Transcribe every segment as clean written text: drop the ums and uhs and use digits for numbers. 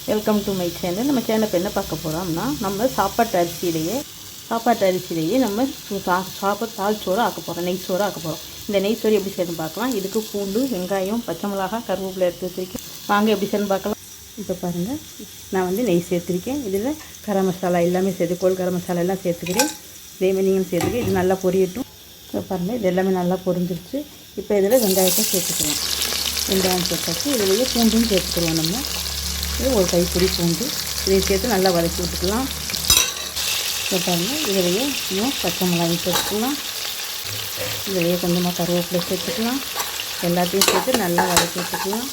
Welcome to my channel. நம்ம channel இப்போ என்ன பார்க்க போகிறோம்னா, நம்ம சாப்பாட்டு அரிசியிலேயே நம்ம தால் சோறு ஆக்க போகிறோம், நெய் சோறு ஆக்க போகிறோம். இந்த நெய் சோறு எப்படி செய்யணும்னு பார்க்கலாம். இதுக்கு பூண்டு, வெங்காயம், பச்சை மிளகாய், கருவேப்பிலை எடுத்து வச்சுருக்கேன். வாங்க எப்படி செய்யணும்னு பார்க்கலாம். இப்போ பாருங்கள், நான் வந்து நெய் சேர்த்துருக்கேன். இதில் கரம் மசாலா எல்லாமே சேர்த்து, கோல் கரம் மசாலா எல்லாம் சேர்த்துக்கிறேன். இதேமாதிரி நீங்களும் சேர்த்துக்கிறேன். இது நல்லா பொரியட்டும். இப்போ பாருங்கள், இது எல்லாமே நல்லா பொரிஞ்சிருச்சு. இப்போ இதில் வெங்காயத்தை சேர்த்துக்கலாம். வெங்காயம் சேர்த்தாச்சு. இதிலேயே பூண்டும் சேர்த்துக்கலாம். நம்ம இது ஒரு கைப்பிடி பூண்டு இதையும் சேர்த்து நல்லா வதக்கி விட்டுக்கலாம். இப்போ பாருங்கள், இதிலேயே இன்னும் பச்சை மிளகாய் சேர்த்துக்கலாம். இதிலேயே கொஞ்சமாக கருவேப்பிலை சேர்த்துக்கலாம். எல்லாத்தையும் சேர்த்து நல்லா வதக்கி விட்டுக்கலாம்.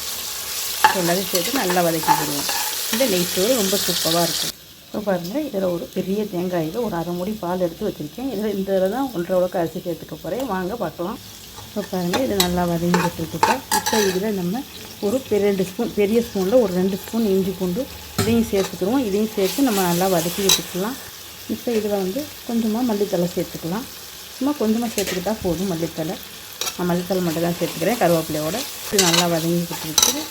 எல்லாத்தையும் சேர்த்து நல்லா வதக்கிடுவோம். இந்த நெய் சோறு ரொம்ப சூப்பராக இருக்கும். இப்போ பாருங்கள், இதில் ஒரு பெரிய தேங்காயில் ஒரு அரை மூடி பால் எடுத்து வச்சுருக்கேன். இந்த இதில் தான் 1.5 உலக்கு அரிசி சேர்த்துக்க போகிறேன். வாங்க பார்க்கலாம். இப்போ பாருங்கள், இது நல்லா வதங்கிட்டு இருக்கட்டும். இப்போ இதில் நம்ம ஒரு 2 ஸ்பூன், பெரிய ஸ்பூனில் ஒரு 2 ஸ்பூன் இஞ்சி பூண்டு இதையும் சேர்த்துக்குருவோம். இதையும் சேர்த்து நம்ம நல்லா வதக்கி வச்சுக்கலாம். இப்போ இதில் வந்து கொஞ்சமாக மல்லித்தலை சேர்த்துக்கலாம். சும்மா கொஞ்சமாக சேர்த்துக்கிட்டால் போதும். மல்லித்தலை நான் மல்லித்தலை மட்டும் தான் சேர்த்துக்கிறேன், கருவேப்பிலையோடு. இது நல்லா வதங்கிக்கிட்டு இருக்குது.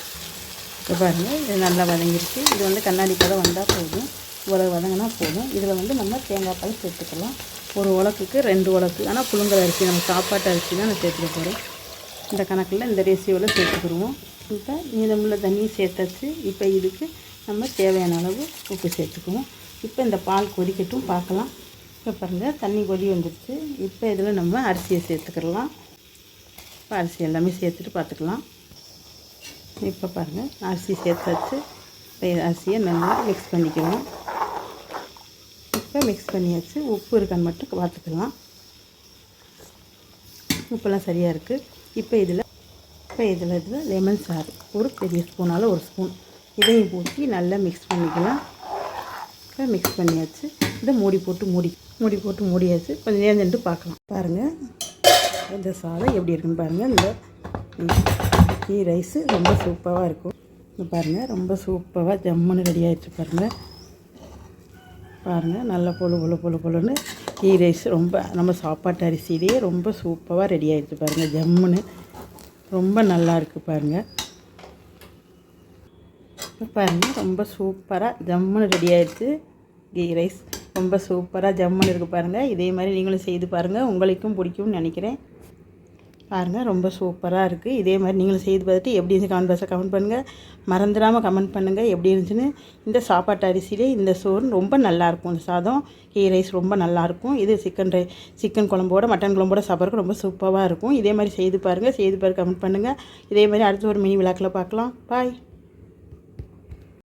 இப்போ பாருங்கள், இது நல்லா வதங்கிடுச்சு. இது வந்து கண்ணாடி பதம் வந்தால் போதும், இவ்வளவு வதங்கினா போதும். இதில் வந்து நம்ம தேங்காய் பால் சேர்த்துக்கலாம். ஒரு உலக்குக்கு 2 உலக்கு. ஆனால் புழுங்கல் அரிசி, நம்ம சாப்பாட்டு அரிசி தான் நான் சேர்த்துக்க போகிறேன். இந்த கணக்கில் இந்த ரேசியோவில் சேர்த்துக்கிடுவோம். இப்போ மீதமுள்ள தண்ணியும் சேர்த்தாச்சு. இப்போ இதுக்கு நம்ம தேவையான அளவு உப்பு சேர்த்துக்குவோம். இப்போ இந்த பால் கொதிக்கட்டும், பார்க்கலாம். இப்போ பாருங்கள், தண்ணி கொதி வந்துடுச்சு. இப்போ இதில் நம்ம அரிசியை சேர்த்துக்கிடலாம். இப்போ அரிசி எல்லாமே சேர்த்துட்டு பார்த்துக்கலாம். இப்போ பாருங்கள், அரிசி சேர்த்தாச்சு. இப்போ அரிசியை நல்லா மிக்ஸ் பண்ணிக்குவோம். இப்போ மிக்ஸ் பண்ணியாச்சு. உப்பு இருக்கான்னு மட்டும் பார்த்துக்கலாம். உப்பெல்லாம் சரியாக இருக்குது. இப்போ இதில் லெமன் சாறு ஒரு பெரிய ஸ்பூனால் 1 ஸ்பூன் இதையும் ஊற்றி நல்லா மிக்ஸ் பண்ணிக்கலாம். இப்போ மிக்ஸ் பண்ணியாச்சு. இதை மூடி போட்டு மூடியாச்சு. கொஞ்சம் நேரம் நின்று பார்க்கலாம். பாருங்கள், இந்த சாதம் எப்படி இருக்குன்னு பாருங்கள். இந்த கீ ரைஸு ரொம்ப சூப்பராக இருக்கும். பாருங்கள், ரொம்ப சூப்பராக ஜம்முன்னு ரெடி ஆகிடுச்சு. பாருங்கள், நல்லா பொழுன்னு கீ ரைஸ் ரொம்ப நம்ம சாப்பாட்டு அரிசியிலேயே ரொம்ப சூப்பராக ரெடி ஆகிடுச்சு. பாருங்கள், ஜம்முன்னு ரொம்ப நல்லா இருக்குது. பாருங்கள், ரொம்ப சூப்பராக ஜம்முன்னு ரெடி ஆகிடுச்சு. கீ ரைஸ் ரொம்ப சூப்பராக ஜம்முன்னு இருக்குது. பாருங்கள், இதே மாதிரி நீங்களும் செய்து பாருங்கள், உங்களுக்கும் பிடிக்கும்னு நினைக்கிறேன். பாருங்கள், ரொம்ப சூப்பராக இருக்குது. இதே மாதிரி நீங்களும் செய்து பார்த்துட்டு எப்படி இருந்துச்சு கமெண்ட் பாக்ஸில் கமெண்ட் பண்ணுங்கள். மறந்துடாமல் கமெண்ட் பண்ணுங்கள் எப்படி இருந்துச்சுன்னு. இந்த சாப்பாட்டு அரிசியிலே இந்த சோறு ரொம்ப நல்லாயிருக்கும். இந்த சாதம் கீ ரைஸ் ரொம்ப நல்லாயிருக்கும். இது சிக்கன் குழம்போட மட்டன் குழம்போட சாப்பிட்றதுக்கு ரொம்ப சூப்பராக இருக்கும். இதே மாதிரி செய்து பாருங்கள். கமெண்ட் பண்ணுங்கள். இதே மாதிரி அடுத்த ஒரு மினி விழாக்கில் பார்க்கலாம். பாய்.